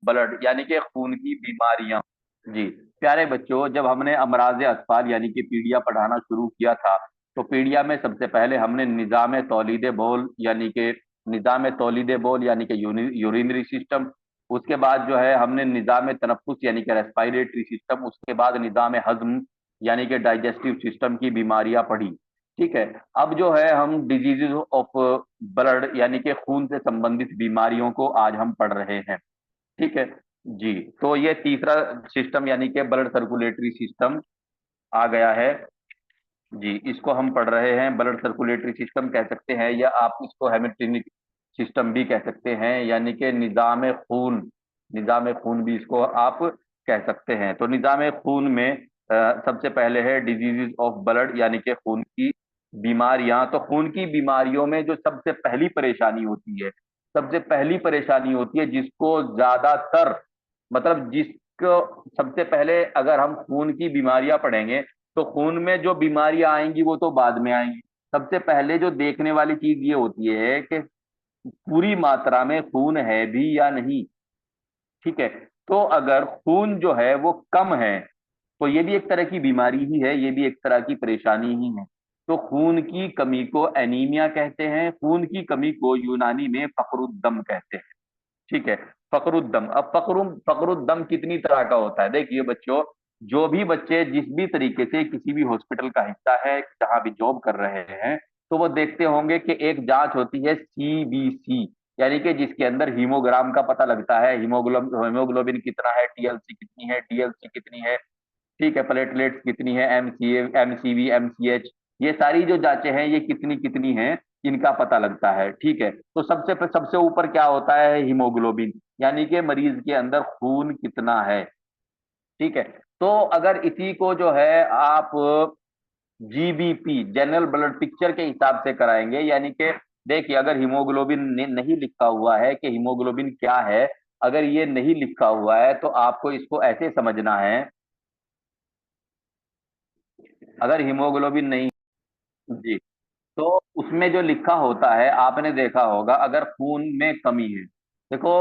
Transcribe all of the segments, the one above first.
Blood यानी कि खून की बीमारियां। जी प्यारे बच्चों, जब हमने अमराज अतफाल यानी कि पीडिया पढ़ाना शुरू किया था, तो पीडिया में सबसे पहले हमने निज़ाम तौलीद बोल यानी कि यूरिनरी सिस्टम, उसके बाद जो है हमने निज़ाम तनफ्फुस यानी कि रेस्पिरेटरी सिस्टम, उसके बाद निज़ाम हजम यानी कि डाइजेस्टिव सिस्टम की बीमारियां पढ़ी। ठीक है, अब जो है हम डिजीजेज ऑफ ब्लड यानी कि खून से संबंधित बीमारियों को आज हम पढ़ रहे हैं। ठीक है जी। तो ये तीसरा सिस्टम यानी कि ब्लड सर्कुलेटरी सिस्टम आ गया है। जी, इसको हम पढ़ रहे हैं, ब्लड सर्कुलेटरी सिस्टम कह सकते हैं, या आप इसको हेमेटोनिक सिस्टम भी कह सकते हैं, यानी कि निज़ाम खून भी इसको आप कह सकते हैं। तो निज़ाम खून में सबसे पहले है डिजीजेज ऑफ ब्लड यानी कि खून की बीमारियां। तो खून की बीमारियों में जो सबसे पहली परेशानी होती है जिसको ज्यादातर, मतलब जिसको सबसे पहले, अगर हम खून की बीमारियां पढ़ेंगे तो खून में जो बीमारियां आएंगी वो तो बाद में आएंगी। सबसे पहले जो देखने वाली चीज ये होती है कि पूरी मात्रा में खून है भी या नहीं। ठीक है, तो अगर खून जो है वो कम है तो ये भी एक तरह की बीमारी ही है, ये भी एक तरह की परेशानी ही है। तो खून की कमी को एनीमिया कहते हैं, खून की कमी को यूनानी में फकरुद्दम कहते हैं। ठीक है, फकरुद्दम। अब फकरुद्दम कितनी तरह का होता है, देखिए बच्चों, जो भी बच्चे जिस भी तरीके से किसी भी हॉस्पिटल का हिस्सा है, जहां भी जॉब कर रहे हैं, तो वो देखते होंगे कि एक जांच होती है सीबीसी, यानी कि जिसके अंदर हीमोग्राम का पता लगता है, हीमोग्लोबिन कितना है, टीएलसी कितनी है, डीएलसी कितनी है। ठीक है, प्लेटलेट्स कितनी है, एमसीए, एमसीवी, एमसीएच, ये सारी जो जांचें हैं ये कितनी कितनी हैं, इनका पता लगता है। ठीक है, तो सबसे सबसे ऊपर क्या होता है, हीमोग्लोबिन, यानी कि मरीज के अंदर खून कितना है। ठीक है, तो अगर इसी को जो है आप जीबीपी, जनरल ब्लड पिक्चर के हिसाब से कराएंगे, यानी कि देखिए, अगर हीमोग्लोबिन नहीं लिखा हुआ है कि हीमोग्लोबिन क्या है, अगर ये नहीं लिखा हुआ है तो आपको इसको ऐसे समझना है। अगर हीमोग्लोबिन नहीं, जी, तो उसमें जो लिखा होता है, आपने देखा होगा, अगर खून में कमी है, देखो,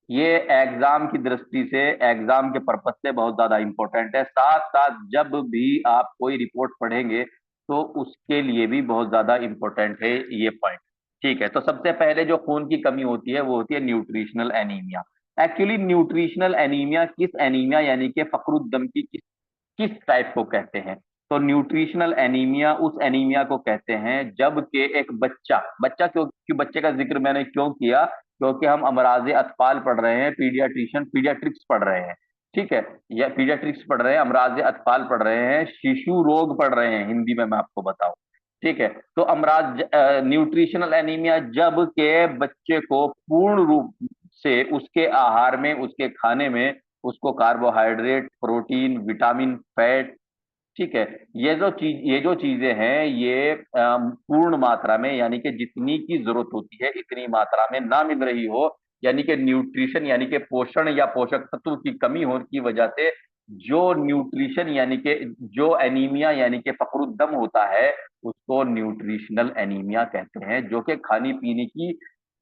ये एग्जाम की दृष्टि से, एग्जाम के पर्पज से बहुत ज्यादा इंपॉर्टेंट है। साथ साथ जब भी आप कोई रिपोर्ट पढ़ेंगे तो उसके लिए भी बहुत ज्यादा इंपॉर्टेंट है ये पॉइंट। ठीक है, तो सबसे पहले जो खून की कमी होती है वो होती है nutritional anaemia. Actually nutritional anaemia किस एनीमिया यानी कि फखरुद्दम की किस टाइप को कहते हैं, तो न्यूट्रिशनल एनीमिया उस एनीमिया को कहते हैं जब के एक बच्चा बच्चा क्यों बच्चे का जिक्र मैंने क्यों किया, क्योंकि हम अमराज अतफाल पढ़ रहे हैं, पीडियाट्रिक्स पढ़ रहे हैं। ठीक है, या पीडियाट्रिक्स पढ़ रहे हैं, अमराज अतफाल पढ़ रहे हैं, शिशु रोग पढ़ रहे हैं, हिंदी में मैं आपको बताऊं। ठीक है, तो अमराज न्यूट्रिशनल एनीमिया जब के बच्चे को पूर्ण रूप से उसके आहार में, उसके खाने में, उसको कार्बोहाइड्रेट, प्रोटीन, विटामिन, फैट, ठीक है, ये जो चीजें हैं ये पूर्ण मात्रा में, यानी कि जितनी की जरूरत होती है इतनी मात्रा में ना मिल रही हो, यानी कि न्यूट्रिशन यानी कि पोषण या पोषक तत्व की कमी होने की वजह से जो न्यूट्रिशन यानी कि जो एनीमिया यानी कि फकरुद्दम होता है, उसको न्यूट्रिशनल एनीमिया कहते हैं, जो कि खाने पीने की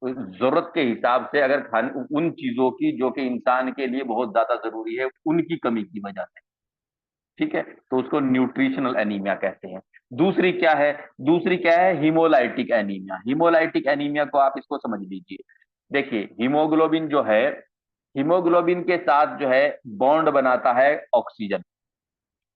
जरूरत के हिसाब से, अगर खाने उन चीजों की जो कि इंसान के लिए बहुत ज्यादा जरूरी है, उनकी कमी की वजह से। ठीक है, तो उसको न्यूट्रिशनल एनीमिया कहते हैं। दूसरी क्या है, हीमोलाइटिक एनीमिया। हीमोलाइटिक एनीमिया को आप इसको समझ लीजिए। देखिए, हीमोग्लोबिन जो है, हीमोग्लोबिन के साथ जो है बॉन्ड बनाता है ऑक्सीजन।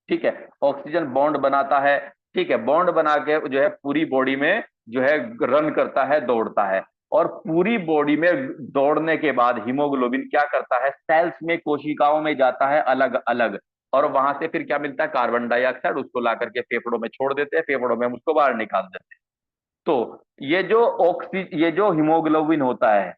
ठीक है, ऑक्सीजन बॉन्ड बनाता है। ठीक है, बॉन्ड बना के जो है पूरी बॉडी में जो है रन करता है, दौड़ता है, और पूरी बॉडी में दौड़ने के बाद हीमोग्लोबिन क्या करता है, सेल्स में, कोशिकाओं में जाता है अलग अलग, और वहां से फिर क्या मिलता है, कार्बन डाइऑक्साइड, उसको ला करके फेफड़ों में छोड़ देते हैं, फेफड़ों में हम उसको बाहर निकाल देते हैं। तो ये जो हीमोग्लोबिन होता है,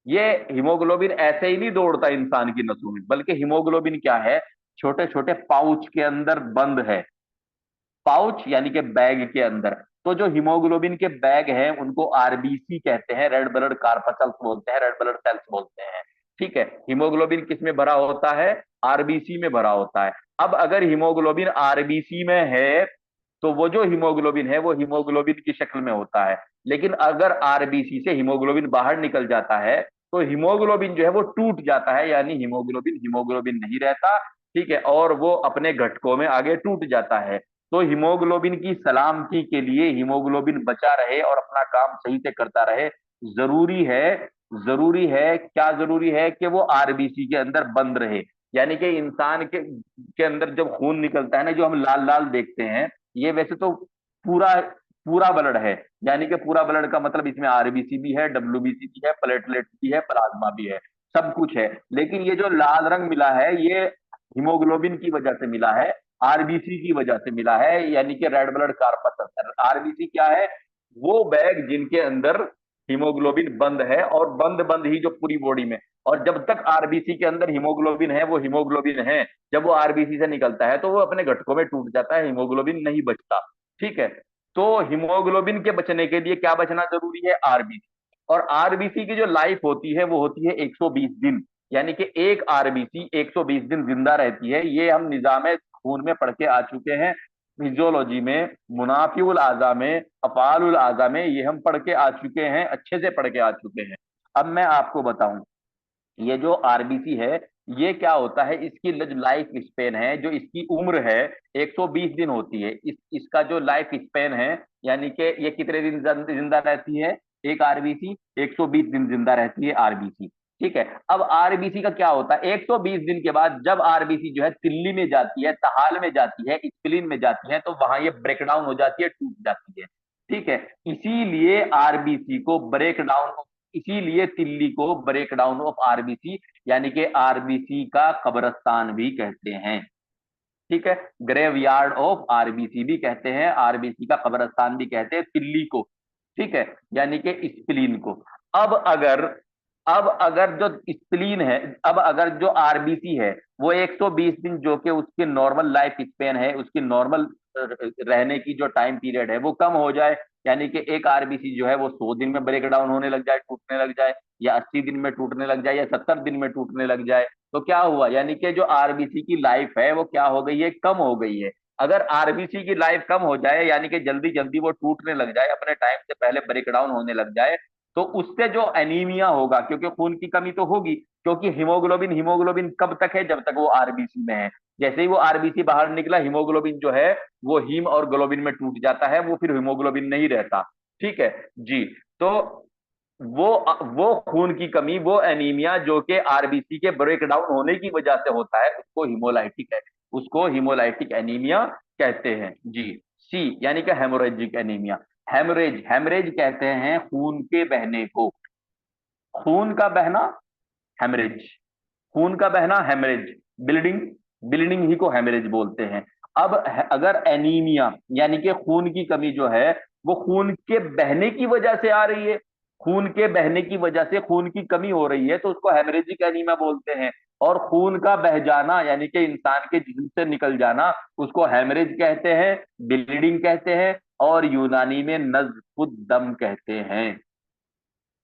ये हीमोग्लोबिन ऐसे ही नहीं दौड़ता इंसान की नसों में, बल्कि हीमोग्लोबिन क्या है, छोटे छोटे पाउच के अंदर बंद है। पाउच यानी कि बैग के अंदर। तो जो हीमोग्लोबिन के बैग हैं उनको आरबीसी कहते हैं, रेड ब्लड कार्पसल्स बोलते हैं, रेड ब्लड सेल्स बोलते हैं। ठीक है, हीमोग्लोबिन किस में भरा होता है, आरबीसी में भरा होता है। अब अगर हीमोग्लोबिन आरबीसी में है तो वो जो हीमोग्लोबिन है वो हीमोग्लोबिन की शक्ल में होता है, लेकिन अगर आरबीसी से हीमोग्लोबिन बाहर निकल जाता है तो हीमोग्लोबिन जो है वो टूट जाता है, यानी हीमोग्लोबिन हीमोग्लोबिन नहीं रहता। ठीक है, और वो अपने घटकों में आगे टूट जाता है। तो हीमोग्लोबिन की सलामती के लिए, हीमोग्लोबिन बचा रहे और अपना काम सही से करता रहे, जरूरी है, जरूरी है, क्या जरूरी है कि वो आरबीसी के अंदर बंद रहे। यानी कि इंसान के अंदर जब खून निकलता है ना, जो हम लाल लाल देखते हैं, ये वैसे तो पूरा पूरा ब्लड है। यानी कि पूरा ब्लड का मतलब इसमें आरबीसी भी है, डब्ल्यूबीसी भी है, प्लेटलेट भी है, प्लाज्मा भी है, सब कुछ है। लेकिन ये जो लाल रंग मिला है, ये हीमोग्लोबिन की वजह से मिला है, आरबीसी की वजह से मिला है, यानी कि रेड ब्लड कारपसल। आरबीसी क्या है? वो बैग जिनके अंदर हीमोग्लोबिन बंद है, और बंद बंद ही जो पूरी बॉडी में। और जब तक आरबीसी के अंदर हीमोग्लोबिन है, वो हीमोग्लोबिन है। जब वो आरबीसी से निकलता है तो वो अपने घटकों में टूट जाता है, हीमोग्लोबिन नहीं बचता। ठीक है, तो हीमोग्लोबिन के बचने के लिए क्या बचना जरूरी है? आरबीसी। और आरबीसी की जो लाइफ होती है वो होती है 120 दिन। यानी कि एक आरबीसी 120 दिन जिंदा रहती है। ये हम निजाम खून में पढ़ के आ चुके हैं, फिजियोलॉजी में, मुनाफिउल आजा में, अफालुल आजा में, ये हम पढ़ के आ चुके हैं, अच्छे से पढ़ के आ चुके हैं। अब मैं आपको बताऊं, ये जो आरबीसी है, ये क्या होता है, इसकी जो लाइफ स्पेन है, जो इसकी उम्र है, 120 दिन होती है। इसका जो लाइफ स्पेन है, यानी कि ये कितने दिन जिंदा रहती है? एक आरबीसी 120 दिन जिंदा रहती है आरबीसी। ठीक है, अब आरबीसी का क्या होता है, 120 दिन के बाद जब आरबीसी जो है तिल्ली में जाती है, तहाल में जाती है, स्प्लीन में जाती है, तो वहां ये ब्रेक डाउन हो जाती है, टूट जाती है। ठीक है, इसीलिए आरबीसी को ब्रेक डाउन, इसीलिए तिल्ली को ब्रेक डाउन ऑफ आरबीसी, यानी कि आरबीसी का कब्रस्तान भी कहते हैं। ठीक है, ग्रेव यार्ड ऑफ आरबीसी भी कहते हैं, आरबीसी का कब्रस्तान भी कहते हैं तिल्ली को। ठीक है, यानी कि स्प्लीन को। अब अगर अब अगर जो स्प्लीन है, अब अगर जो आरबीसी है, वो 120 दिन, जो कि उसकी नॉर्मल लाइफ स्पेन है, उसकी नॉर्मल रहने की जो टाइम पीरियड है, वो कम हो जाए, यानी कि एक आरबीसी जो है वो 100 दिन में ब्रेक डाउन होने लग जाए, टूटने लग जाए, या 80 दिन में टूटने लग जाए, या 70 दिन में टूटने लग जाए, तो क्या हुआ? यानी कि जो आरबीसी की लाइफ है वो क्या हो गई है? कम हो गई है। अगर आरबीसी की लाइफ कम हो जाए, यानी कि जल्दी जल्दी वो टूटने लग जाए, अपने टाइम से पहले ब्रेक डाउन होने लग जाए, तो उससे जो एनीमिया होगा, क्योंकि खून की कमी तो होगी, क्योंकि हीमोग्लोबिन हीमोग्लोबिन कब तक है? जब तक वो आरबीसी में है। जैसे ही वो आरबीसी बाहर निकला, हीमोग्लोबिन जो है वो हीम और ग्लोबिन में टूट जाता है, वो फिर हीमोग्लोबिन नहीं रहता। ठीक है जी। तो वो वो खून की कमी, वो एनीमिया जो कि आरबीसी के ब्रेक डाउन होने की वजह से होता है, उसको हीमोलाइटिक है, उसको हीमोलाइटिक एनीमिया कहते हैं जी। सी यानी कि हेमोरेजिक एनीमिया। हेमरेज, हेमरेज कहते हैं खून के बहने को। खून का बहना हेमरेज, खून का बहना हेमरेज, ब्लीडिंग, ब्लीडिंग ही को हेमरेज बोलते हैं। अब अगर एनीमिया यानी कि खून की कमी जो है, वो खून के बहने की वजह से आ रही है, खून के बहने की वजह से खून की कमी हो रही है, तो उसको हेमरेजिक एनीमिया बोलते हैं। और खून का बह जाना, यानी कि इंसान के जिस्म से निकल जाना, उसको हेमरेज कहते हैं, ब्लीडिंग कहते हैं, और यूनानी में नज़्फ़ुद दम कहते हैं।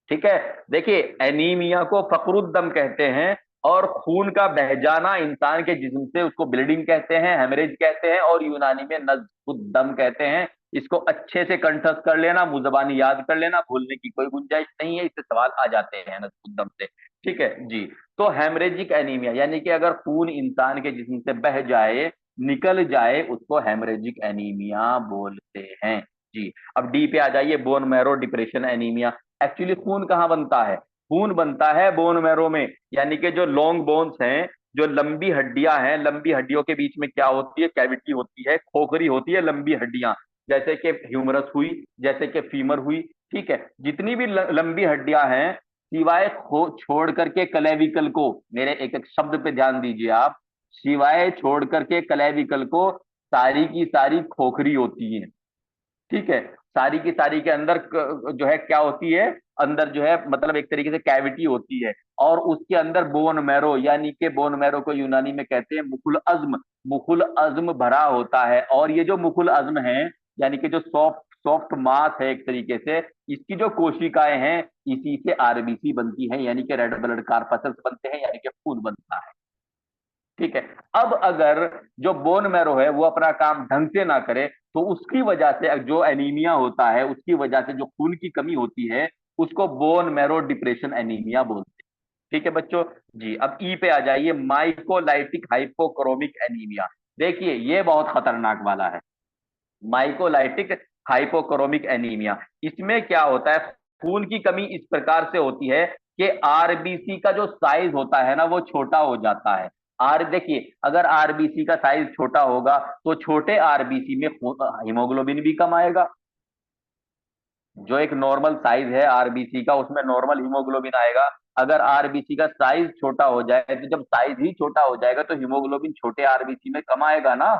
ठीक है, देखिए, एनीमिया को फकरुद्दम कहते हैं, और खून का बह जाना इंसान के जिस्म से, उसको ब्लीडिंग कहते हैं, हेमरेज कहते हैं, और यूनानी में नज़्फ़ुद्दम कहते हैं। इसको अच्छे से कंठस्थ कर लेना, मुजबानी याद कर लेना, भूलने की कोई गुंजाइश नहीं है, इससे सवाल आ जाते हैं नज़्फ़ुद्दम से। ठीक है जी। तो हेमरेजिक एनीमिया यानी कि अगर खून इंसान के जिस्म से बह जाए, निकल जाए, उसको हेमरेजिक एनीमिया बोलते हैं जी। अब डी पे आ जाइए, bone marrow depression anaemia. Actually खून कहाँ बनता है? खून बनता है बोन मैरो में, यानी कि जो लॉन्ग बोन्स हैं, जो लंबी हड्डियां हैं, लंबी हड्डियों के बीच में क्या होती है? कैविटी होती है, खोखरी होती है, लंबी हड्डियां, जैसे कि ह्यूमरस हुई, जैसे कि फीमर हुई। ठीक है, जितनी भी लंबी हड्डियां हैं, सिवाय छोड़ करके क्लेविकल को, मेरे एक एक शब्द पे ध्यान दीजिए आप, सिवाय छोड़ करके क्लेविकल को, सारी की सारी खोखरी होती है। ठीक है, सारी की सारी के अंदर जो है क्या होती है? अंदर जो है मतलब एक तरीके से कैविटी होती है, और उसके अंदर बोन मैरो, यानी कि बोन मैरो को यूनानी में कहते हैं मुकुल अज्म, मुकुल अज्म भरा होता है। और ये जो मुकुल अज्म है, यानी कि जो सॉफ्ट सॉफ्ट मास है एक तरीके से, इसकी जो कोशिकाएं हैं, इसी से आरबीसी बनती है, यानी कि रेड ब्लड कार्पसल्स बनते हैं, यानी कि खून बनता है। ठीक है, अब अगर जो बोन मैरो है वो अपना काम ढंग से ना करे, तो उसकी वजह से जो एनीमिया होता है, उसकी वजह से जो खून की कमी होती है, उसको बोन मैरो डिप्रेशन एनीमिया बोलते हैं। ठीक है बच्चों। जी, अब ई पे आ जाइए, माइकोलाइटिक हाइपोक्रोमिक एनीमिया। देखिए ये बहुत खतरनाक वाला है, माइकोलाइटिक हाइपोक्रोमिक एनीमिया। इसमें क्या होता है, खून की कमी इस प्रकार से होती है कि आरबीसी का जो साइज होता है ना वो छोटा हो जाता है। आर देखिए, अगर आरबीसी का साइज छोटा होगा तो छोटे आरबीसी में हीमोग्लोबिन भी कम आएगा। जो एक नॉर्मल साइज है आरबीसी का उसमें नॉर्मल हीमोग्लोबिन आएगा। अगर आरबीसी का साइज छोटा हो जाए तो जब साइज ही छोटा हो जाएगा तो हीमोग्लोबिन छोटे आरबीसी में कम आएगा ना।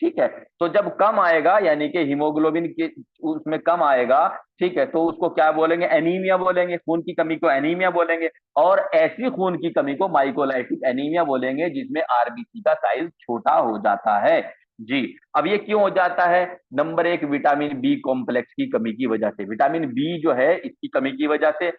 ठीक है, तो जब कम आएगा यानी कि हीमोग्लोबिन के उसमें कम आएगा, ठीक है, तो उसको क्या बोलेंगे, एनीमिया बोलेंगे, खून की कमी को एनीमिया बोलेंगे। और ऐसी खून की कमी को माइकोलाइटिक एनीमिया बोलेंगे जिसमें आरबीसी का साइज छोटा हो जाता है। जी, अब ये क्यों हो जाता है? नंबर एक, विटामिन बी कॉम्प्लेक्स की कमी की वजह से, विटामिन बी जो है इसकी कमी की वजह से।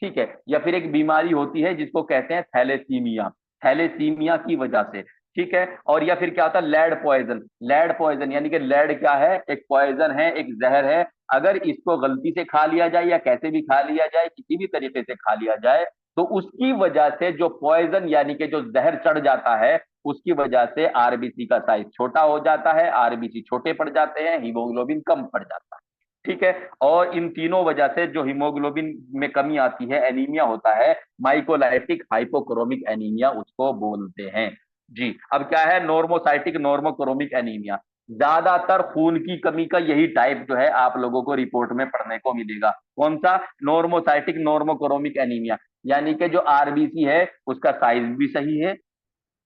ठीक है, या फिर एक बीमारी होती है जिसको कहते हैं थैलेसीमिया, थैलेसीमिया की वजह से। ठीक है, और या फिर क्या होता है, लेड पॉइजन, लेड पॉइजन यानी कि लेड क्या है, एक पॉइजन है, एक जहर है। अगर इसको गलती से खा लिया जाए या कैसे भी खा लिया जाए, किसी भी तरीके से खा लिया जाए, तो उसकी वजह से जो पॉइजन यानी कि जो जहर चढ़ जाता है, उसकी वजह से आरबीसी का साइज छोटा हो जाता है, आरबीसी छोटे पड़ जाते हैं, हीमोग्लोबिन कम पड़ जाता है। ठीक है, और इन तीनों वजह से जो हीमोग्लोबिन में कमी आती है, एनीमिया होता है, माइकोलाइटिक हाइपोक्रोमिक एनीमिया उसको बोलते हैं। जी, अब क्या है, नॉर्मोसाइटिक नॉर्मोक्रोमिक एनीमिया। ज्यादातर खून की कमी का यही टाइप जो है आप लोगों को रिपोर्ट में पढ़ने को मिलेगा। कौन सा? Normocytic normochromic anaemia. यानी कि जो आरबीसी है उसका साइज भी सही है,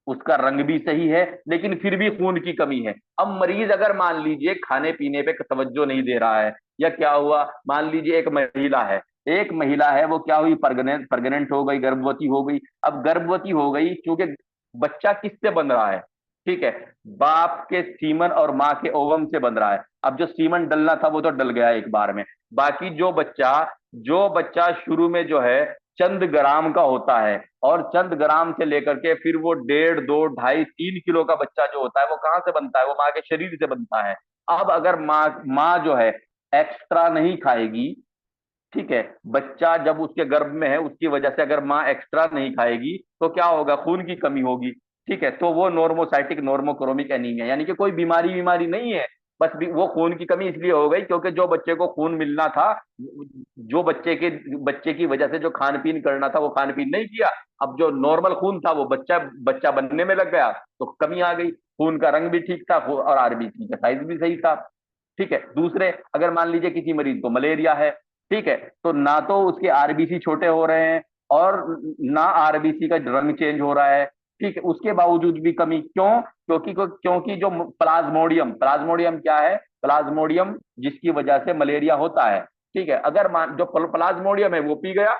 उसका रंग भी सही है, लेकिन फिर भी खून की कमी है। अब मरीज अगर मान लीजिए खाने पीने पे तवज्जो नहीं दे रहा है, या क्या हुआ, मान लीजिए एक महिला है, एक महिला है वो क्या हुई, प्रेग्नेंट प्रेग्नेंट हो गई, गर्भवती हो गई। अब गर्भवती हो गई क्योंकि बच्चा किससे बन रहा है? ठीक है, बाप के सीमन और माँ के ओवम से बन रहा है। अब जो सीमन डलना था वो तो डल गया एक बार में। बाकी जो बच्चा शुरू में जो है चंद ग्राम का होता है, और चंद ग्राम से लेकर के फिर वो 1.5, 2, 2.5, 3 किलो का बच्चा जो होता है वो कहां से बनता है, वो माँ के शरीर से बनता है। अब अगर माँ माँ जो है एक्स्ट्रा नहीं खाएगी, ठीक है, बच्चा जब उसके गर्भ में है उसकी वजह से अगर माँ एक्स्ट्रा नहीं खाएगी तो क्या होगा, खून की कमी होगी। ठीक है, तो वो नॉर्मोसाइटिक नॉर्मोक्रोमिक एनीमिया, यानी कि कोई बीमारी बीमारी नहीं है, बस भी वो खून की कमी इसलिए हो गई क्योंकि जो बच्चे को खून मिलना था, जो बच्चे की वजह से जो खान पीन करना था वो खान पीन नहीं किया। अब जो नॉर्मल खून था वो बच्चा बच्चा बनने में लग गया तो कमी आ गई। खून का रंग भी ठीक था और आरबीसी का साइज भी सही था। ठीक है, दूसरे, अगर मान लीजिए किसी मरीज को मलेरिया है, ठीक है, तो ना तो उसके आरबीसी छोटे हो रहे हैं और ना आरबीसी का रंग चेंज हो रहा है। ठीक है, उसके बावजूद भी कमी क्यों? क्योंकि जो प्लाज्मोडियम, प्लाज्मोडियम क्या है, प्लाज्मोडियम जिसकी वजह से मलेरिया होता है, ठीक है, अगर मान जो प्लाज्मोडियम है वो पी गया,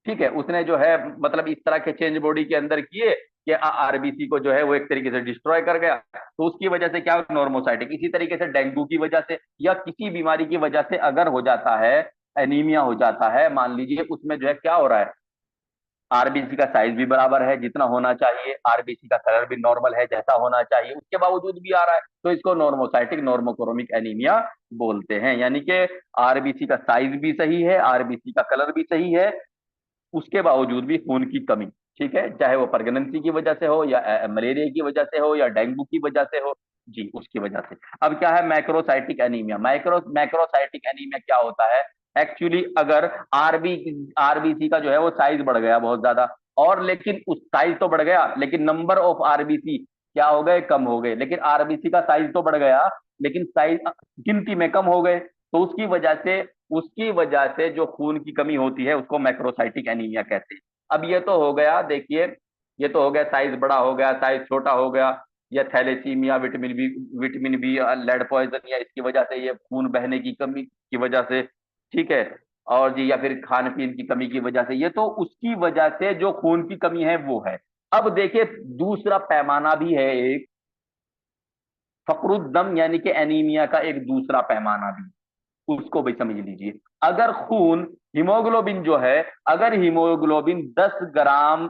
ठीक है, उसने जो है मतलब इस तरह के चेंज बॉडी के अंदर किए कि आरबीसी को जो है वो एक तरीके से डिस्ट्रॉय कर गया, तो उसकी वजह से क्या, नॉर्मोसाइटिक। इसी तरीके से डेंगू की वजह से या किसी बीमारी की वजह से अगर हो जाता है, एनीमिया हो जाता है, मान लीजिए उसमें जो है क्या हो रहा है, आरबीसी का साइज भी बराबर है जितना होना चाहिए, आरबीसी का कलर भी नॉर्मल है जैसा होना चाहिए, उसके बावजूद भी आ रहा है, तो इसको नॉर्मोसाइटिक नॉर्मोक्रोमिक एनीमिया बोलते हैं। यानी कि आरबीसी का साइज भी सही है, आरबीसी का कलर भी सही है, उसके बावजूद भी खून की कमी। ठीक है, चाहे वो प्रेगनेंसी की वजह से हो या मलेरिया की वजह से हो या डेंगू की वजह से हो, जी उसकी वजह से। अब क्या है, मैक्रोसाइटिक एनीमिया। मैक्रोसाइटिक एनीमिया क्या होता है? एक्चुअली अगर आरबीसी का जो है वो साइज बढ़ गया बहुत ज्यादा, और लेकिन उस साइज तो बढ़ गया लेकिन नंबर ऑफ आरबीसी क्या हो गए, कम हो गए। लेकिन आरबीसी का साइज तो बढ़ गया लेकिन साइज गिनती में कम हो गए, तो उसकी वजह से जो खून की कमी होती है उसको मैक्रोसाइटिक एनीमिया कहते हैं। अब ये तो हो गया, देखिए ये तो हो गया, साइज बड़ा हो गया, साइज छोटा हो गया, या thalassaemia, vitamin B lead poison, या इसकी वजह से ये खून बहने की कमी की वजह से। ठीक है, और जी या फिर खान पीन की कमी की वजह से, ये तो उसकी वजह से जो खून की कमी है वो है। अब देखिए दूसरा पैमाना भी है एक, फकरुद्दम यानी कि एनीमिया का एक दूसरा पैमाना भी, उसको भी समझ लीजिए। अगर खून, हीमोग्लोबिन जो है, अगर हीमोग्लोबिन 10 ग्राम,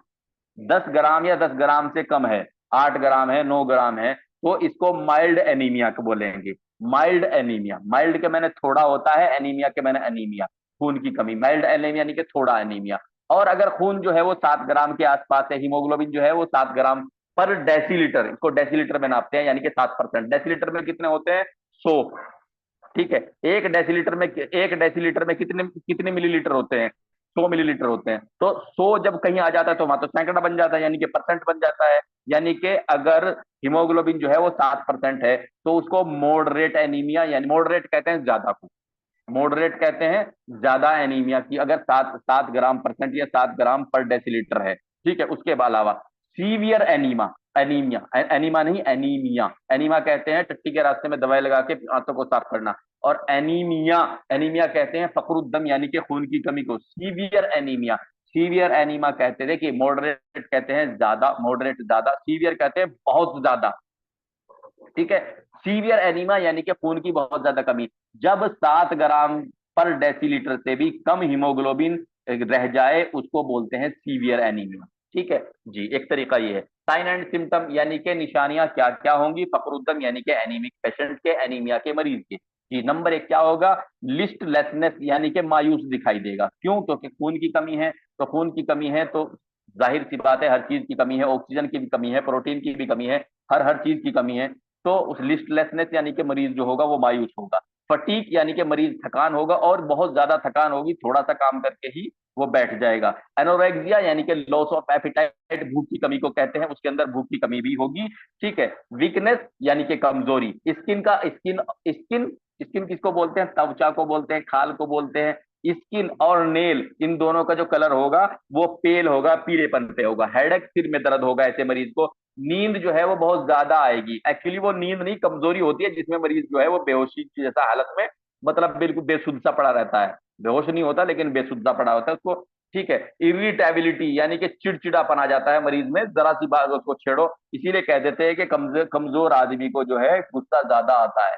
10 ग्राम या 10 ग्राम से कम है, 8 ग्राम है, 9 ग्राम है, तो इसको माइल्ड एनीमिया को बोलेंगे। माइल्ड एनीमिया, माइल्ड के मैंने थोड़ा होता है, एनीमिया के मैंने अनीमिया, खून की कमी, माइल्ड एनीमिया यानी कि थोड़ा एनीमिया। और अगर खून जो है वो 7 ग्राम के आसपास है, हीमोग्लोबिन जो है वो 7 ग्राम पर डेसीलीटर, इसको डेसीलीटर में नापते हैं, यानी कि 7%। डेसीलीटर में कितने होते हैं? 100। ठीक है, एक डेसीलीटर में कितने कितने मिलीलीटर होते हैं? 100 मिलीलीटर होते हैं। तो 100 जब कहीं आ जाता है तो वहां तो सैकड़ा बन जाता है, यानी कि परसेंट बन जाता है। यानी कि अगर हीमोग्लोबिन जो है वो 7% है तो उसको मॉडरेट एनीमिया, यानी मॉडरेट कहते हैं ज्यादा को, मॉडरेट कहते हैं ज्यादा एनीमिया की, अगर 7 ग्राम परसेंट या 7 ग्राम पर डेसीलीटर है। ठीक है, उसके अलावा सीवियर एनीमा, एनीमिया, एनीमा नहीं एनीमिया, एनीमा कहते हैं टट्टी के रास्ते में दवाई लगा के आंतों को साफ करना, और एनीमिया, एनीमिया कहते हैं फकरुद्दम यानी कि खून की कमी को। सीवियर एनीमिया, सीवियर एनीमा कहते हैं, देखिए मॉडरेट कहते हैं ज्यादा, मॉडरेट ज्यादा, सीवियर कहते हैं बहुत ज्यादा। ठीक है, सीवियर एनीमा यानी कि खून की बहुत ज्यादा कमी, जब 7 ग्राम पर डेसीलीटर से भी कम हीमोग्लोबिन रह जाए उसको बोलते हैं सीवियर एनीमिया। ठीक है जी, एक तरीका ये है। साइन एंड सिम्टम यानी कि निशानियां क्या क्या होंगी फखरुद्दम यानी कि एनीमिक पेशेंट के, एनीमिया के मरीज के। जी, नंबर 1 क्या होगा? लिस्टलेसनेस यानी कि मायूस दिखाई देगा। क्यों? क्योंकि खून की कमी है, तो खून की कमी है तो जाहिर सी बात है हर चीज की कमी है, ऑक्सीजन की भी कमी है, प्रोटीन की भी कमी है, हर चीज की कमी है। तो उस लिस्टलेसनेस यानी कि मरीज जो होगा वो मायूस होगा। फटीक यानी कि मरीज थकान होगा, और बहुत ज्यादा थकान होगी, थोड़ा सा काम करके ही वो बैठ जाएगा। एनोरेक्सिया यानी कि लॉस ऑफ एपिटाइट, भूख की कमी को कहते हैं, उसके अंदर भूख की कमी भी होगी। ठीक है, वीकनेस यानी कि कमजोरी, स्किन स्किन किसको बोलते हैं? त्वचा को बोलते हैं, खाल को बोलते हैं। स्किन और नेल, इन दोनों का जो कलर होगा वो पेल होगा, पीलेपन पे होगा। हेडेक, सिर में दर्द होगा ऐसे मरीज को। नींद जो है वो बहुत ज्यादा आएगी, एक्चुअली वो नींद नहीं कमजोरी होती है, जिसमें मरीज जो है वो बेहोशी की जैसा हालत में, मतलब बिल्कुल बेसुध सा पड़ा रहता है, बेहोश नहीं होता लेकिन बेसुध सा पड़ा होता है उसको। ठीक है, इरिटेबिलिटी यानी कि चिड़चिड़ापन आ जाता है मरीज में, जरा सी बात उसको छेड़ो, इसीलिए कह देते हैं कि कमजोर कमजोर आदमी को जो है गुस्सा ज्यादा आता है।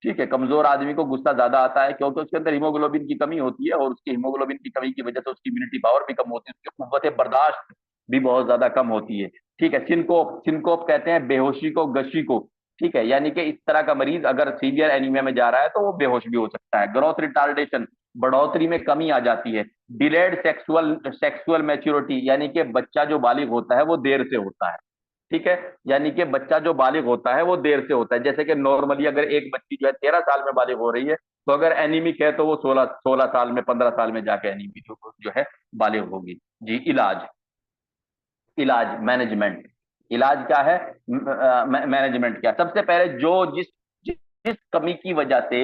ठीक है, कमजोर आदमी को गुस्सा ज्यादा आता है क्योंकि उसके अंदर हीमोग्लोबिन की कमी होती है, और उसकी हीमोग्लोबिन की कमी की वजह से उसकी इम्यूनिटी पावर भी कम होती है, उसकी कुव्वत बर्दाश्त भी बहुत ज्यादा कम होती है। ठीक है, सिनकोप, सिनकोप कहते हैं बेहोशी को, गशी को। ठीक है, यानी कि इस तरह का मरीज अगर सीवियर एनीमिया में जा रहा है तो वो बेहोश भी हो सकता है। ग्रोथ रिटार्डेशन, बढ़ोतरी में कमी आ जाती है। डिलेड सेक्सुअल सेक्सुअल मैच्योरिटी यानी कि बच्चा जो बालिग होता है वो देर से होता है। ठीक है, यानी कि बच्चा जो बालिग होता है वो देर से होता है। जैसे कि नॉर्मली अगर एक बच्ची जो है 13 साल में बालिग हो रही है, तो अगर एनीमिक है तो वो 16 16 साल में, 15 साल में जाके एनीमिक जो है बालिग होगी। जी, इलाज, इलाज मैनेजमेंट, इलाज क्या है? मैनेजमेंट क्या? सबसे पहले जो जिस जिस कमी की वजह से,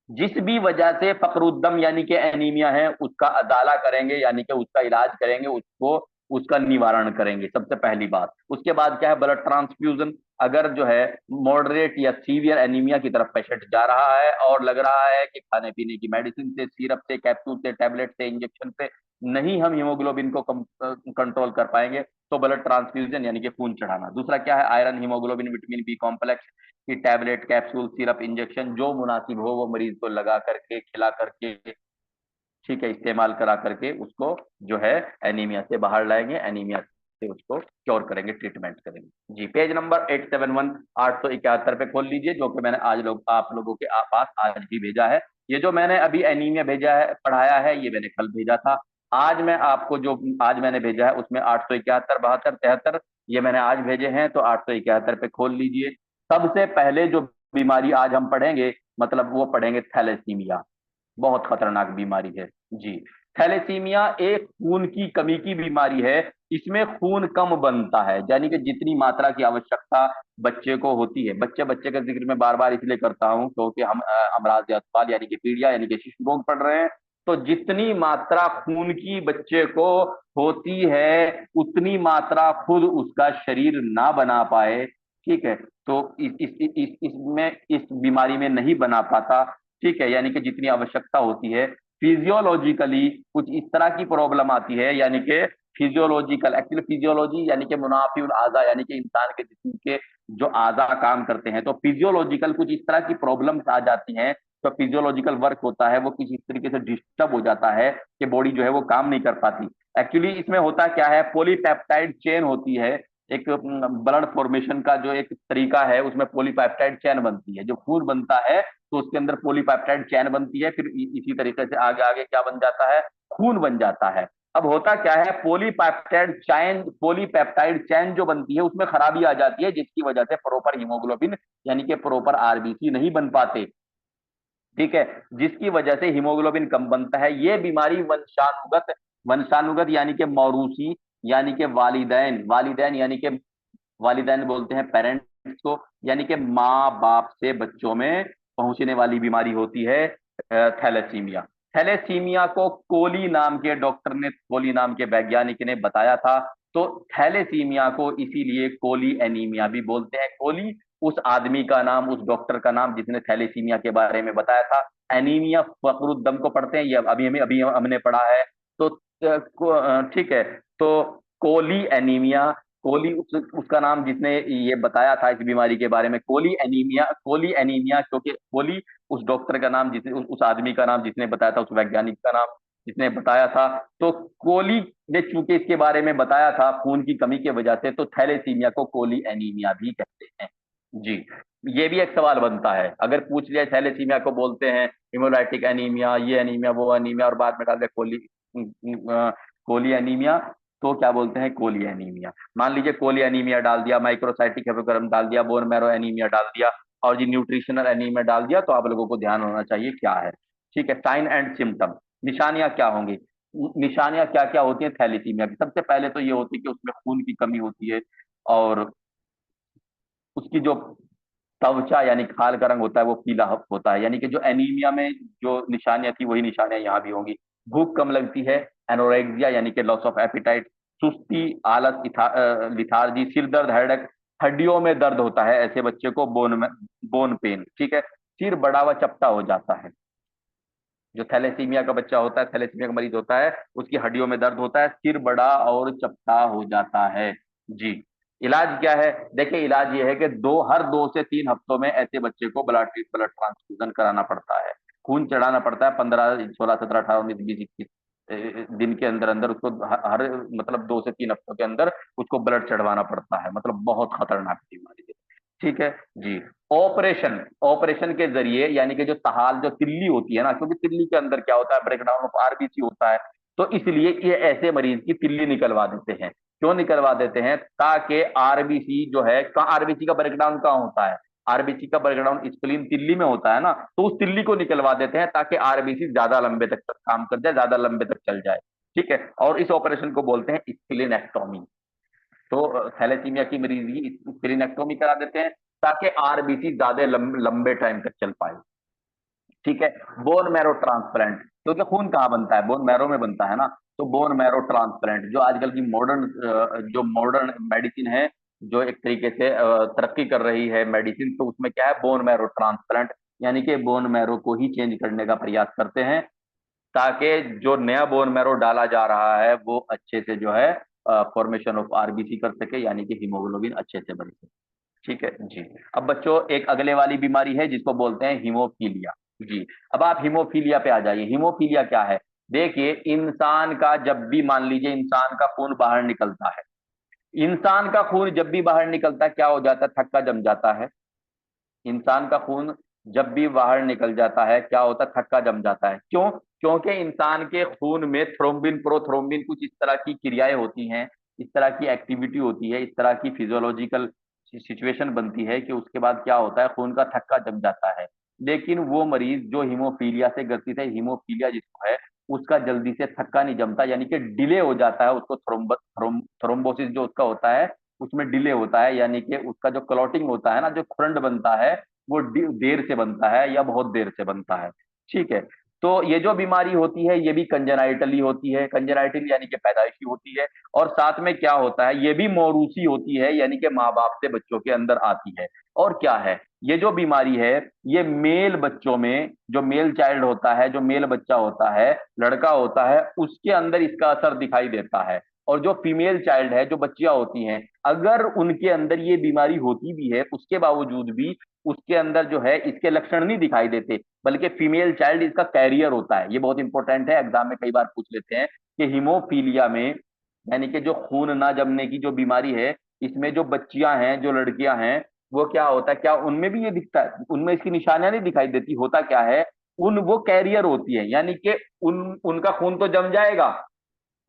जिस भी वजह से फखरुद्दम यानी कि एनीमिया है उसका अदाला करेंगे, यानी कि उसका इलाज करेंगे, उसको उसका निवारण करेंगे, सबसे पहली बात। उसके बाद क्या है? Blood transfusion. अगर जो है मॉडरेट या सीवियर एनीमिया की तरफ पेशेंट जा रहा है और लग रहा है कि खाने पीने की मेडिसिन से, सिरप से, कैप्सूल से, टैबलेट से, इंजेक्शन से नहीं हम हीमोग्लोबिन को कंट्रोल कर पाएंगे, तो ब्लड ट्रांसफ्यूजन यानी कि खून चढ़ाना। दूसरा क्या है? Iron, haemoglobin, vitamin B complex की टैबलेट, कैप्सूल, सिरप, इंजेक्शन जो मुनासिब हो वो मरीज को लगा करके, खिला करके, ठीक है, इस्तेमाल करा करके उसको जो है एनीमिया से बाहर लाएंगे, एनीमिया से उसको क्योर करेंगे, ट्रीटमेंट करेंगे। जी, पेज नंबर 871, 871 पे खोल लीजिए, जो कि मैंने आज आप लोगों के पास आज भी भेजा है। ये जो मैंने अभी एनीमिया भेजा है, पढ़ाया है, ये मैंने कल भेजा था। आज मैं आपको जो आज मैंने भेजा है उसमें 871, 72, 73 ये मैंने आज भेजे हैं, तो 871 पे खोल लीजिए। सबसे पहले जो बीमारी आज हम पढ़ेंगे, मतलब वो पढ़ेंगे थैलेसीमिया। बहुत खतरनाक बीमारी है जी। थैलेसीमिया एक खून की कमी की बीमारी है। इसमें खून कम बनता है, यानी कि जितनी मात्रा की आवश्यकता बच्चे को होती है, बच्चे बच्चे का जिक्र मैं बार बार इसलिए करता हूं क्योंकि हम अमराज अतफाल यानी कि पीड़िया यानी कि शिशु रोग पढ़ रहे हैं। तो जितनी मात्रा खून की बच्चे को होती है उतनी मात्रा खुद उसका शरीर ना बना पाए, ठीक है, तो इसमें इस बीमारी में नहीं बना पाता। ठीक है, यानी कि जितनी आवश्यकता होती है, फिजियोलॉजिकली कुछ इस तरह की प्रॉब्लम आती है, यानी कि फिजियोलॉजिकल, एक्चुअली फिजियोलॉजी यानी कि मुनाफिउल आजा, यानी कि इंसान के जिस्म के जो आजा काम करते हैं, तो फिजियोलॉजिकल कुछ इस तरह की प्रॉब्लम्स आ जाती हैं। तो फिजियोलॉजिकल वर्क होता है वो किसी तरीके से डिस्टर्ब हो जाता है कि बॉडी जो है वो काम नहीं कर पाती। एक्चुअली इसमें होता क्या है? पॉलीपेप्टाइड चेन होती है, एक ब्लड फॉर्मेशन का जो एक तरीका है, उसमें पॉलीपेप्टाइड चेन बनती है। जो खून बनता है तो उसके अंदर पॉलीपेप्टाइड चेन बनती है, फिर इसी तरीके से आगे आगे क्या बन जाता है? खून बन जाता है। अब होता क्या है, पॉलीपेप्टाइड चैन जो बनती है उसमें खराबी आ जाती है, जिसकी वजह से प्रॉपर हीमोग्लोबिन यानी कि प्रॉपर आरबीसी नहीं बन पाते। ठीक है, जिसकी वजह से हीमोग्लोबिन कम बनता है। ये बीमारी वंशानुगत, वंशानुगत यानी कि मौरूसी, यानी कि वालिदैन, वालिदैन यानी कि वालिदैन बोलते हैं पेरेंट्स को, यानी कि माँ बाप से बच्चों में पहुंचने वाली बीमारी होती है थैलेसीमिया। थैलेसीमिया को कोली नाम के डॉक्टर ने, कोली नाम के वैज्ञानिक ने बताया था। तो थैलेसीमिया को इसीलिए कोली एनीमिया भी बोलते हैं। कोली उस आदमी का नाम, उस डॉक्टर का नाम जिसने थैलेसीमिया के बारे में बताया था। एनीमिया फखरुद्दम को पढ़ते हैं, ये अभी हमने पढ़ा है। तो ठीक है, तो कोली एनीमिया, कोली उसका नाम जिसने ये बताया था इस बीमारी के बारे में, कोली एनीमिया, कोली एनीमिया, क्योंकि कोली उस डॉक्टर का नाम, जिसने उस आदमी का नाम जिसने बताया था, उस वैज्ञानिक का नाम जिसने बताया था। तो कोली ने चूंकि इसके बारे में बताया था खून की कमी की वजह से, तो थैलेसीमिया को कोली एनीमिया भी कहते हैं। जी, ये भी एक सवाल बनता है, अगर पूछ लिया थैलेसीमिया को बोलते हैं हिमोलाइटिक एनीमिया, ये एनीमिया वो एनीमिया, और बाद में डाल दिया कोली कोली एनीमिया, तो क्या बोलते हैं, कोली एनीमिया। मान लीजिए कोली एनीमिया डाल दिया, माइक्रोसाइटिक हेमोग्लोबिन डाल दिया, बोन मैरो एनीमिया डाल दिया, और जी न्यूट्रिशनल एनीमिया डाल दिया, तो आप लोगों को ध्यान होना चाहिए क्या है। ठीक है, साइन एंड सिम्टम, निशानियां क्या होंगी। निशानियां क्या क्या होती हैं थैलेसीमिया की। सबसे पहले तो ये होती है कि उसमें खून की कमी होती है, और उसकी जो त्वचा यानी खाल का रंग होता है वो पीला होता है, यानी कि जो एनीमिया में जो निशानियां थी वही निशानियां यहाँ भी होंगी। भूख कम लगती है, एनोरेक्सिया यानी कि लॉस ऑफ एपिटाइट, सुस्ती, आलस, लिथार्जी, सिर दर्द, हेडेक, हड्डियों में दर्द होता है ऐसे बच्चे को, बोन पेन। ठीक है, सिर बड़ा व चपटा हो जाता है। जो थैलेसीमिया का बच्चा होता है, थैलेसीमिया का मरीज होता है, उसकी हड्डियों में दर्द होता है, सिर बड़ा और चपटा हो जाता है। जी, इलाज क्या है। देखिए, इलाज ये है कि हर 2 से 3 हफ्तों में ऐसे बच्चे को ब्लड ट्रांसफ्यूजन कराना पड़ता है, खून चढ़ाना पड़ता है। 15, 16, 17, 18, 19, 20, 21 दिन के अंदर अंदर उसको हर मतलब 2 से 3 हफ्तों के अंदर उसको ब्लड चढ़वाना पड़ता है, मतलब बहुत खतरनाक बीमारी है। ठीक है जी। ऑपरेशन, ऑपरेशन के जरिए, यानी कि जो तहाल, जो तिल्ली होती है ना, क्योंकि तिल्ली के अंदर क्या होता है, ब्रेकडाउन ऑफ आरबीसी होता है, तो इसलिए ये ऐसे मरीज की तिल्ली निकलवा देते हैं। क्यों निकलवा देते हैं, ताकि आरबीसी जो है, कहाँ आरबीसी का ब्रेकडाउन कहाँ होता है, आरबीसी का ब्रेकडाउन स्प्लीन तिल्ली में होता है ना, तो उस तिल्ली को निकलवा देते हैं ताकि आरबीसी ज्यादा लंबे तक काम कर जाए, ज्यादा लंबे तक चल जाए। ठीक है, और इस ऑपरेशन को बोलते हैं स्प्लीनेक्टोमी। तो थैलेसीमिया की मरीज की स्प्लीनेक्टोमी करा देते हैं ताकि आरबीसी ज्यादा लंबे टाइम तक चल पाए। ठीक है, बोन मैरो ट्रांसप्लांट, क्योंकि खून कहाँ बनता है, बोन मैरो में बनता है ना। तो बोन मैरो ट्रांसप्लांट जो आजकल की मॉडर्न, जो मॉडर्न मेडिसिन है, जो एक तरीके से तरक्की कर रही है मेडिसिन, तो उसमें क्या है, बोन मैरो ट्रांसप्लांट, यानी कि बोन मैरो को ही चेंज करने का प्रयास करते हैं, ताकि जो नया बोन मैरो डाला जा रहा है वो अच्छे से जो है फॉर्मेशन ऑफ आरबीसी कर सके, यानी कि हीमोग्लोबिन अच्छे से बन सके। ठीक है जी। अब बच्चों, एक अगले वाली बीमारी है जिसको बोलते हैं हीमोफीलिया। जी, अब आप हीमोफीलिया पे आ जाइए। हीमोफीलिया क्या है, देखिए, इंसान का जब भी, मान लीजिए इंसान का खून बाहर निकलता है, इंसान का खून जब भी बाहर निकलता है क्या हो जाता है, थक्का जम जाता है। इंसान का खून जब भी बाहर निकल जाता है क्या होता है, थक्का जम जाता है। क्यों, क्योंकि इंसान के खून में थ्रोम्बिन, प्रोथ्रोम्बिन, कुछ इस तरह की क्रियाएं होती हैं, इस तरह की एक्टिविटी होती है, इस तरह की फिजियोलॉजिकल सिचुएशन बनती है कि उसके बाद क्या होता है, खून का थक्का जम जाता है। लेकिन वो मरीज जो हीमोफीलिया से ग्रसित है, हीमोफीलिया जिसको है, उसका जल्दी से थक्का नहीं जमता, यानी कि डिले हो जाता है उसको, थ्रोम्बोसिस जो उसका होता है उसमें डिले होता है, यानी कि उसका जो क्लॉटिंग होता है ना, जो खुरंड बनता है, वो देर से बनता है या बहुत देर से बनता है। ठीक है, तो ये जो बीमारी होती है ये भी कंजेनाइटली होती है, कंजेनाइटल यानी कि पैदाइशी होती है, और साथ में क्या होता है, ये भी मौरूसी होती है, यानी कि माँ बाप से बच्चों के अंदर आती है। और क्या है, ये जो बीमारी है, ये मेल बच्चों में, जो मेल चाइल्ड होता है, जो मेल बच्चा होता है, लड़का होता है, उसके अंदर इसका असर दिखाई देता है। और जो फीमेल चाइल्ड है, जो बच्चियां होती हैं, अगर उनके अंदर ये बीमारी होती भी है, उसके बावजूद भी उसके अंदर जो है इसके लक्षण नहीं दिखाई देते, बल्कि फीमेल चाइल्ड इसका कैरियर होता है। ये बहुत इंपॉर्टेंट है, एग्जाम में कई बार पूछ लेते हैं कि हीमोफीलिया में, यानी कि जो खून ना जमने की जो बीमारी है, इसमें जो बच्चियां हैं, जो लड़कियां हैं, वो क्या होता है, क्या उनमें भी ये दिखता है, उनमें इसकी निशानियां नहीं दिखाई देती, होता क्या है, उन वो कैरियर होती है, यानी कि उनका खून तो जम जाएगा,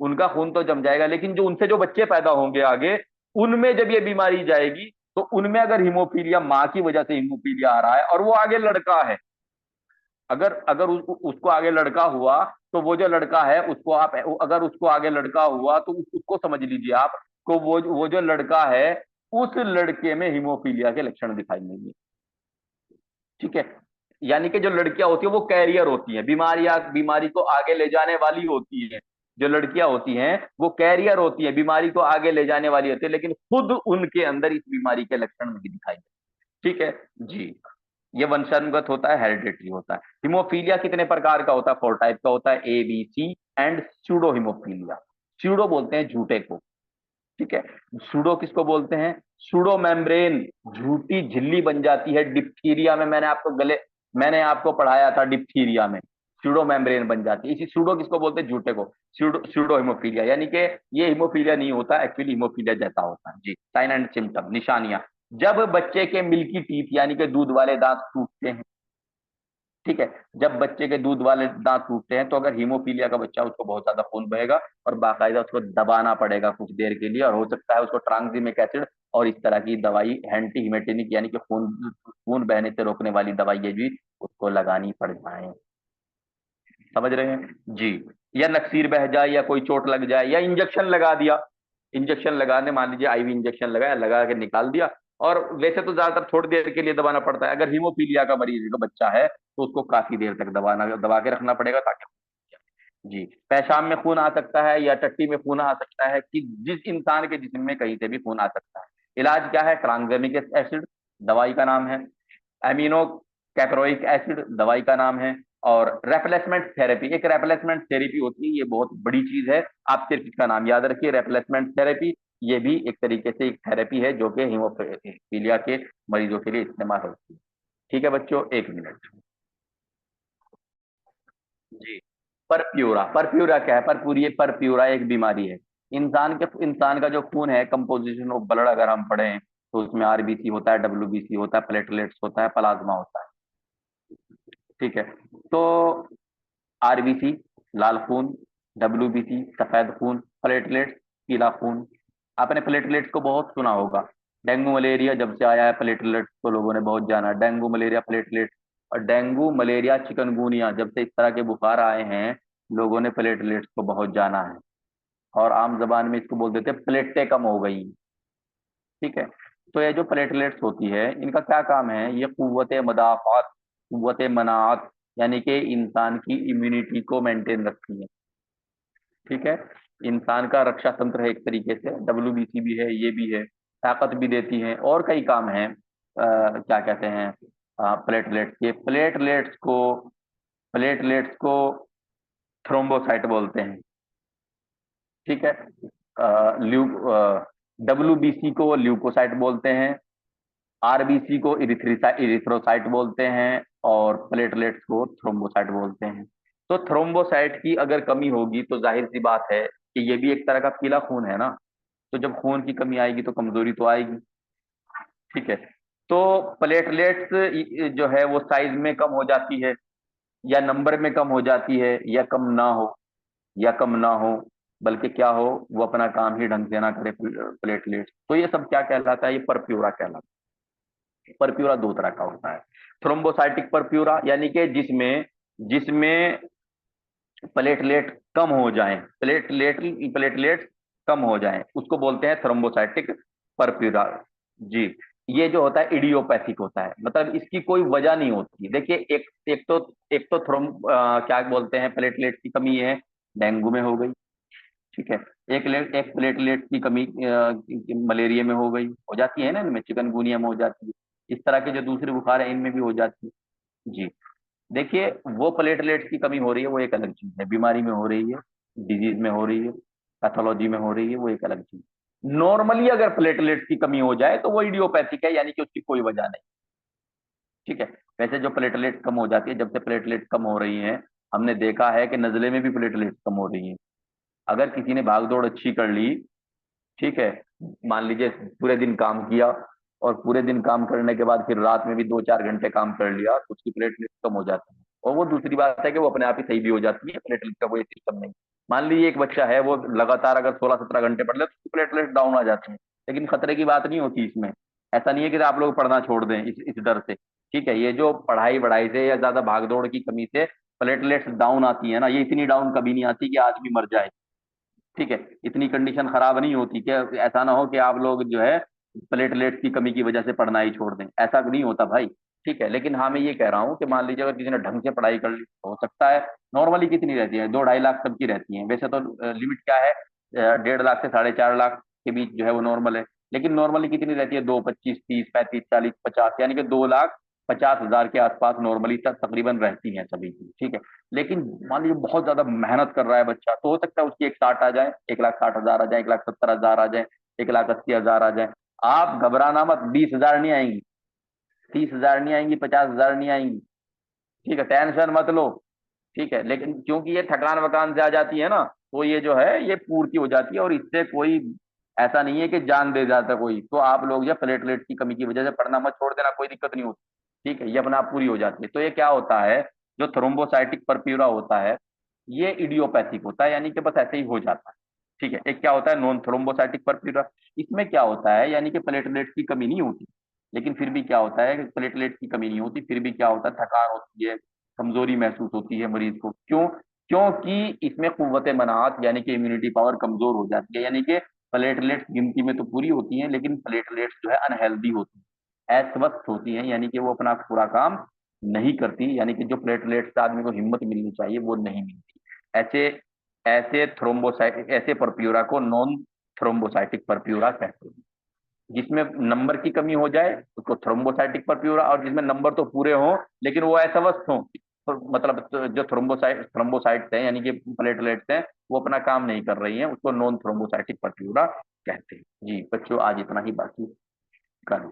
उनका खून तो जम जाएगा, लेकिन जो उनसे जो बच्चे पैदा होंगे आगे, उनमें जब ये बीमारी जाएगी, तो उनमें अगर हीमोफीलिया, माँ की वजह से हीमोफीलिया आ रहा है और वो आगे लड़का है, अगर अगर उसको आगे लड़का हुआ, तो वो जो लड़का है उसको आप, अगर उसको आगे लड़का हुआ तो उसको समझ लीजिए आप को, वो जो लड़का है, उस लड़के में हीमोफीलिया के लक्षण दिखाई देंगे। ठीक है, यानी कि जो लड़कियां होती है वो कैरियर होती हैं, बीमारी को आगे ले जाने वाली होती है। जो लड़कियां होती हैं वो कैरियर होती हैं, बीमारी को आगे ले जाने वाली होती है, लेकिन खुद उनके अंदर इस बीमारी के लक्षण नहीं दिखाई देते। ठीक है जी। ये वंशानुगत होता है, हेरिडिटरी होता है। हिमोफीलिया कितने प्रकार का होता है? 4 टाइप का होता है, A B C and pseudo haemophilia. Pseudo बोलते हैं झूठे को। ठीक है, सूडो किसको बोलते हैं? सूडो मेम्ब्रेन, झूठी झिल्ली बन जाती है डिप्थीरिया में। मैंने आपको पढ़ाया था डिप्थीरिया में, सूडो मेम्ब्रेन बन जाती है। इसी सूडो किसको बोलते हैं? झूठे को। सूडो हिमोफीलिया, यानी कि ये हिमोफीलिया नहीं होता, एक्चुअली हिमोफीलिया जैसा होता है जी। साइन एंड सिम्टम, निशानियां। जब बच्चे के मिल्की टीथ यानी कि दूध वाले दांत टूटते हैं, ठीक है, जब बच्चे के दूध वाले दांत टूटते हैं, तो अगर हीमोफीलिया का बच्चा, उसको बहुत ज्यादा खून बहेगा और बाकायदा उसको दबाना पड़ेगा कुछ देर के लिए, और हो सकता है उसको ट्रांजिमिक एसिड और इस तरह की दवाई, एंटी हिमेटेनिक यानी कि खून खून बहने से रोकने वाली दवाई भी उसको लगानी पड़ जाए। समझ रहे हैं जी। या नक्सीर बह जाए, या कोई चोट लग जाए, या इंजेक्शन लगा दिया, इंजेक्शन लगाने, मान लीजिए आईवी इंजेक्शन लगाया, लगा के निकाल दिया, और वैसे तो ज्यादातर थोड़ी देर के लिए दबाना पड़ता है। अगर हीमोफीलिया का मरीज का बच्चा है तो उसको काफी देर तक दबा के रखना पड़ेगा, ताकि जी। पेशाब में खून आ सकता है या टट्टी में खून आ सकता है, कि जिस इंसान के जिस्म में कहीं से भी खून आ सकता है। इलाज क्या है? ट्रांसजेमिक एसिड दवाई का नाम है, एमिनो कैप्रोइक एसिड दवाई का नाम है, और रेप्लेसमेंट थेरेपी, एक रेप्लेसमेंट थेरेपी होती है, ये बहुत बड़ी चीज है, आप सिर्फ इसका नाम याद रखिए, रेप्लेसमेंट थेरेपी। ये भी एक तरीके से एक थेरेपी है जो कि हीमोफीलिया के मरीजों के लिए इस्तेमाल होती है। ठीक है बच्चों, 1 मिनट जी। परप्यूरा, परप्यूरा क्या है? परप्यूरा एक बीमारी है। इंसान का जो खून है, कंपोजिशन ऑफ ब्लड अगर हम पढ़ें, तो उसमें आरबीसी होता है, डब्ल्यूबीसी होता है, प्लेटलेट्स होता है, प्लाज्मा होता है। ठीक है, तो आरबीसी लाल खून, डब्ल्यूबीसी सफेद खून, प्लेटलेट्स पीला खून। आपने प्लेटलेट्स को बहुत सुना होगा। डेंगू मलेरिया जब से आया है, प्लेटलेट्स को लोगों ने बहुत जाना। डेंगू मलेरिया प्लेटलेट्स, और डेंगू मलेरिया चिकनगुनिया, जब से इस तरह के बुखार आए हैं, लोगों ने प्लेटलेट्स को बहुत जाना है, और आम जबान में इसको बोल देते हैं प्लेटें कम हो गई। ठीक है, तो ये जो प्लेटलेट्स होती है, इनका क्या काम है? ये कुव्वत मदाफात, कुव्वत मनाअत, यानी कि इंसान की इम्यूनिटी को मेंटेन रखती है। ठीक है, इंसान का रक्षा तंत्र है एक तरीके से। डब्ल्यूबीसी भी है, ये भी है, ताकत भी देती है, और कई काम हैं। क्या कहते हैं? प्लेटलेट्स के, प्लेटलेट्स को थ्रोम्बोसाइट बोलते हैं। ठीक है, डब्ल्यूबीसी को ल्यूकोसाइट बोलते हैं, आरबीसी को इरिथ्रोसाइट बोलते हैं, और प्लेटलेट्स को थ्रोम्बोसाइट बोलते हैं। तो थ्रोम्बोसाइट की अगर कमी होगी, तो जाहिर सी बात है कि ये भी एक तरह का पीला खून है ना। तो जब खून की कमी आएगी तो कमजोरी तो आएगी। ठीक है, तो प्लेटलेट्स जो है वो साइज में कम हो जाती है, या नंबर में कम हो जाती है, या कम ना हो, या कम ना हो, बल्कि क्या हो, वो अपना काम ही ढंग से ना करे प्लेटलेट्स, तो ये सब क्या कहलाता है? ये परप्यूरा कहलाता है। परप्यूरा दो तरह का होता है। थ्रोम्बोसाइटिक परप्यूरा, यानी कि जिसमें जिसमें प्लेटलेट कम हो जाए, प्लेटलेट कम हो जाए, उसको बोलते हैं थ्रोम्बोसाइटिक परप्यूरा जी। ये जो होता है इडियोपैथिक होता है, मतलब इसकी कोई वजह नहीं होती। देखिए, एक तो क्या बोलते हैं, प्लेटलेट की कमी है, डेंगू में हो गई। ठीक है, एक प्लेटलेट की कमी मलेरिया में हो जाती है ना, इनमें चिकनगुनिया में हो जाती है। इस तरह के जो दूसरे बुखार है, इनमें भी हो जाती है जी। देखिए, वो प्लेटलेट्स की कमी हो रही है, वो एक अलग चीज है, बीमारी में हो रही है, डिजीज में हो रही है, पैथोलॉजी में हो रही है, वो एक अलग चीज। नॉर्मली अगर प्लेटलेट्स की कमी हो जाए, तो वो इडियोपैथिक है, यानी कि उसकी कोई वजह नहीं। ठीक है, वैसे जो प्लेटलेट कम हो जाती है, जब से प्लेटलेट कम हो रही है, हमने देखा है कि नजले में भी प्लेटलेट कम हो रही है। अगर किसी ने भाग दौड़ अच्छी कर ली, ठीक है, मान लीजिए पूरे दिन काम किया, और पूरे दिन काम करने के बाद फिर रात में भी 2-4 घंटे काम कर लिया, तो उसकी प्लेटलेट कम हो जाती है, और वो दूसरी बात है कि वो अपने आप ही सही भी हो जाती है, प्लेटलेट का कोई सिस्टम नहीं। मान लीजिए एक बच्चा है, वो लगातार अगर 16-17 घंटे पढ़ ले तो प्लेटलेट डाउन आ जाते हैं, लेकिन खतरे की बात नहीं होती इसमें। ऐसा नहीं है कि आप लोग पढ़ना छोड़ दें इस डर से। ठीक है, ये जो पढ़ाई वढ़ाई से या ज्यादा भागदौड़ की कमी से प्लेटलेट्स डाउन आती है ना, ये इतनी डाउन कभी नहीं आती कि आदमी मर जाए। ठीक है, इतनी कंडीशन खराब नहीं होती कि ऐसा ना हो कि आप लोग जो है प्लेटलेट्स की कमी की वजह से पढ़ना ही छोड़ दें, ऐसा नहीं होता भाई। ठीक है, लेकिन हाँ मैं ये कह रहा हूँ कि मान लीजिए अगर किसी ने ढंग से पढ़ाई कर ली, हो सकता है। नॉर्मली कितनी रहती है, 2-2.5 लाख सबकी रहती है वैसे तो। लिमिट क्या है, 1.5 लाख से 4.5 लाख के बीच जो है वो नॉर्मल है। लेकिन नॉर्मली कितनी रहती है, 2, 25, 30, 35, 40, 50, यानी कि 2,50,000 के आसपास नॉर्मली तकरीबन रहती हैं सभी की। ठीक है, लेकिन मान लीजिए बहुत ज्यादा मेहनत कर रहा है बच्चा, तो हो सकता है उसकी 1,60 आ जाए, 1,60,000 आ जाए, 1,70,000 आ जाए, 1,80,000 आ जाए। आप घबराना मत, 20,000 नहीं आएंगी, 30,000 नहीं आएंगी, 50,000 नहीं आएंगी। ठीक है, टेंशन मत लो। ठीक है, लेकिन क्योंकि ये थकान वकान से आ जाती है ना, तो ये जो है ये पूर्ति हो जाती है, और इससे कोई ऐसा नहीं है कि जान दे जाता कोई। तो आप लोग जो प्लेटलेट की कमी की वजह से पढ़ना मत छोड़ देना, कोई दिक्कत नहीं होती। ठीक है, ये अपना आप पूरी हो जाती है। तो ये क्या होता है, जो थ्रोम्बोसाइटिक परप्यूरा होता है, ये इडियोपैथिक होता है, यानी कि बस ऐसे ही हो जाता है। ठीक है, एक क्या होता है नॉन थ्रोम्बोसाइटिक परप्यूरा। इसमें क्या होता है, यानी कि प्लेटलेट की कमी नहीं होती, लेकिन फिर भी क्या होता है कि प्लेटलेट की कमी नहीं होती, फिर भी क्या होता है, थकान होती है, कमजोरी महसूस होती है मरीज को। क्यों? क्योंकि इसमें कुव्वत मनात यानी कि इम्यूनिटी पावर कमजोर हो जाती है, यानी कि प्लेटलेट्स गिनती में तो पूरी होती हैं, लेकिन प्लेटलेट्स जो है अनहेल्दी होती है, अस्वस्थ होती हैं, यानी कि वो अपना पूरा काम नहीं करती, यानी कि जो प्लेटलेट्स से आदमी को हिम्मत मिलनी चाहिए वो नहीं मिलती। ऐसे ऐसे थ्रोम्बोसाइट ऐसे परप्यूरा को नॉन थ्रोम्बोसाइटिक परप्यूरा कहते हैं। जिसमें नंबर की कमी हो जाए उसको थ्रोम्बोसाइटिक परप्यूरा, और जिसमें नंबर तो पूरे हों लेकिन वो अवस्थ हों, तो मतलब तो जो थ्रोम्बोसाइट्स हैं यानी कि प्लेटलेट्स हैं, वो अपना काम नहीं कर रही हैं, उसको नॉन थ्रोम्बोसाइटिक परप्यूरा कहते हैं। जी बच्चों, आज इतना ही, बाकी कल।